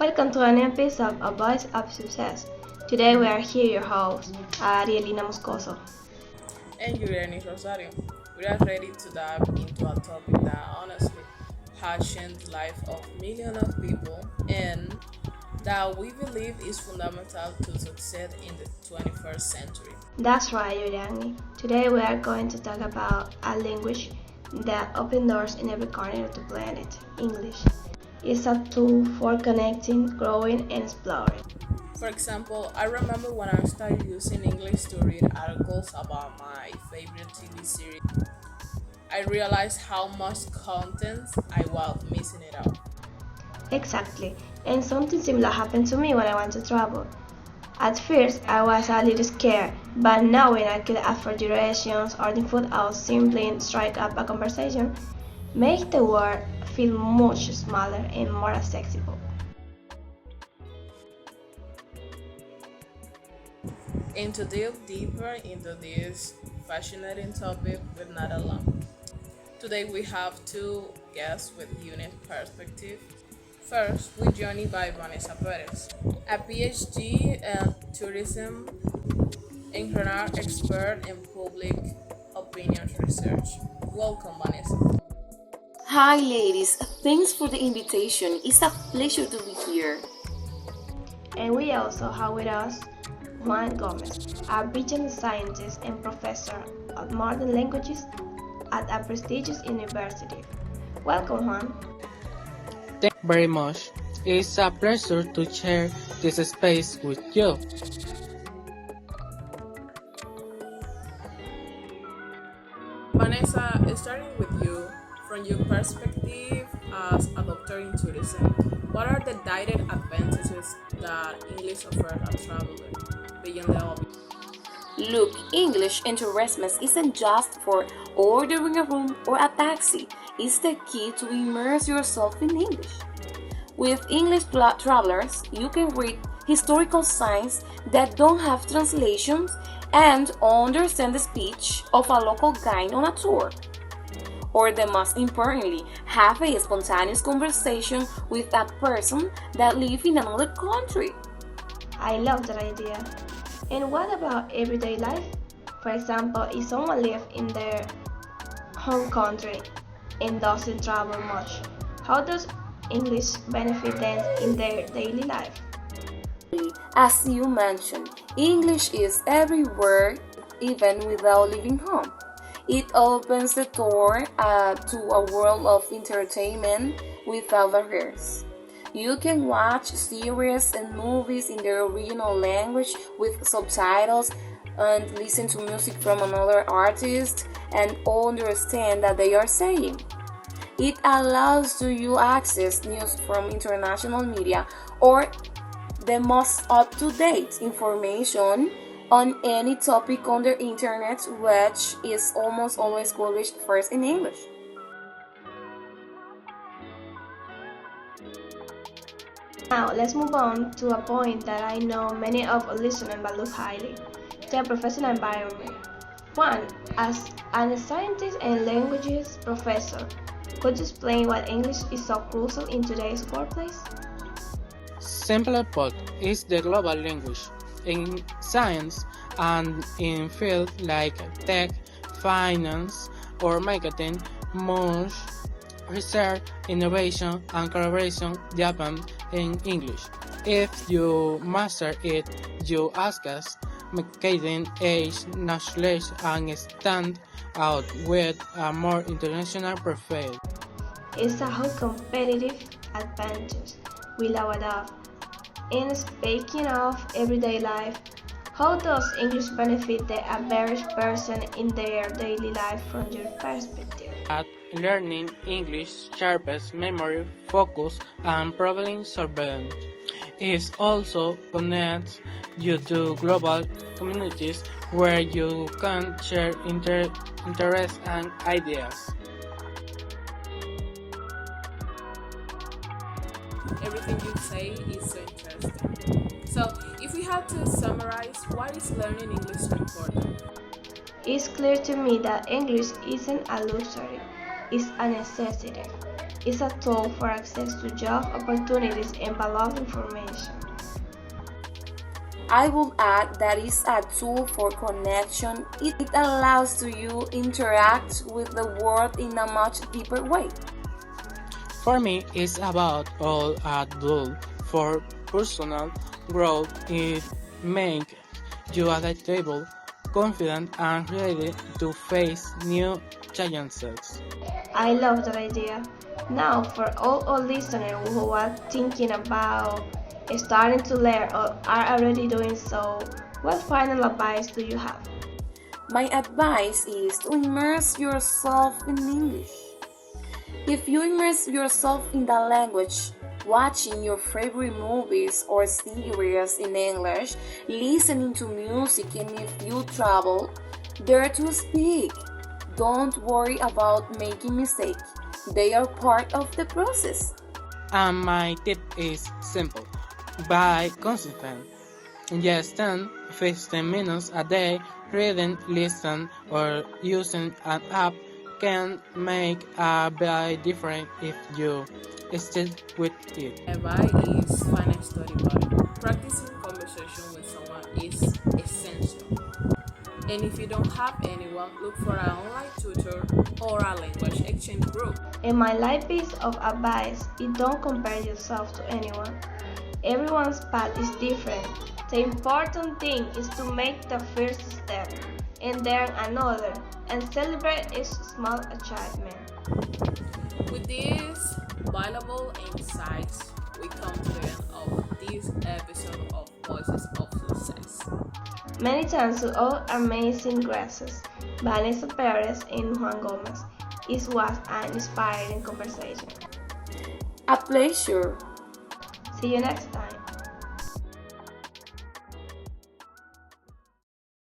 Welcome to an episode of Voice of Success. Today we are here, your hosts, Arielina Moscoso. And Yurianny, Rosario. We are ready to dive into a topic that honestly has changed the life of millions of people and that we believe is fundamental to success in the 21st century. That's right, Yurianny. Today we are going to talk about a language that opens doors in every corner of the planet, English. It's a tool for connecting, growing, and exploring. For example, I remember when I started using English to read articles about my favorite TV series, I realized how much content I was missing it out. Exactly, and something similar happened to me when I went to travel. At first, I was a little scared, but knowing I could ask for directions, order food, or simply strike up a conversation made the world feel much smaller and more accessible. And to delve deeper into this fascinating topic, we're not alone. Today we have two guests with unique perspective. First, we're joined by Vanessa Perez, a PhD in tourism and renowned expert in public opinion research. Welcome, Vanessa. Hi, ladies. Thanks for the invitation. It's a pleasure to be here. And we also have with us Juan Gomez, a Belgian scientist and professor of modern languages at a prestigious university. Welcome, Juan. Thank you very much. It's a pleasure to share this space with you. Vanessa, starting with you, from your perspective as a doctor in tourism, what are the direct advantages that English offers a traveler beyond the obvious? Look, English in tourism isn't just for ordering a room or a taxi. It's the key to immerse yourself in English. With English travelers, you can read historical signs that don't have translations and understand the speech of a local guide on a tour. Or the most importantly, have a spontaneous conversation with a person that lives in another country. I love that idea. And what about everyday life? For example, if someone lives in their home country and doesn't travel much, how does English benefit them in their daily life? As you mentioned, English is everywhere, even without leaving home. It opens the door to a world of entertainment without barriers. You can watch series and movies in their original language with subtitles and listen to music from another artist and understand that they are saying. It allows you access news from international media or the most up-to-date information on any topic on the internet, which is almost always published first in English. Now, let's move on to a point that I know many of our listeners value highly, the professional environment. One, as a scientist and languages professor, could you explain why English is so crucial in today's workplace? Simply put, it's the global language. In science and in fields like tech, finance, or marketing, much research, innovation, and collaboration happen in English. If you master it, you access marketing, age, knowledge, and stand out with a more international profile. It's a whole competitive advantage without a doubt. And speaking of everyday life, how does English benefit the average person in their daily life from your perspective? At learning English sharpens memory, focus, and problem solving. It also connects you to global communities where you can share interests and ideas. Everything you say is so interesting. So, if we had to summarize, why is learning English so important? It's clear to me that English isn't a luxury, it's a necessity. It's a tool for access to job opportunities and valuable information. I would add that it's a tool for connection. It allows to you interact with the world in a much deeper way. For me, it's about all a tool for personal growth. It makes you adaptable, confident, and ready to face new challenges. I love that idea. Now, for all our listeners who are thinking about starting to learn or are already doing so, what final advice do you have? My advice is to immerse yourself in English. If you immerse yourself in the language, watching your favorite movies or series in English, listening to music, and if you travel, dare to speak. Don't worry about making mistakes. They are part of the process. And my tip is simple. By consistent. Just 10-15 minutes a day reading, listening, or using an app can make a big difference if you stick with it. Advice is find a study buddy. Practicing conversation with someone is essential. And if you don't have anyone, look for an online tutor or a language exchange group. And my life piece of advice is don't compare yourself to anyone. Everyone's path is different. The important thing is to make the first step, and then another, and celebrate each small achievement. With these valuable insights, we come to the end of this episode of Voices of Success. Many thanks to all amazing guests, Vanessa Perez and Juan Gomez. It was an inspiring conversation. A pleasure. See you next time.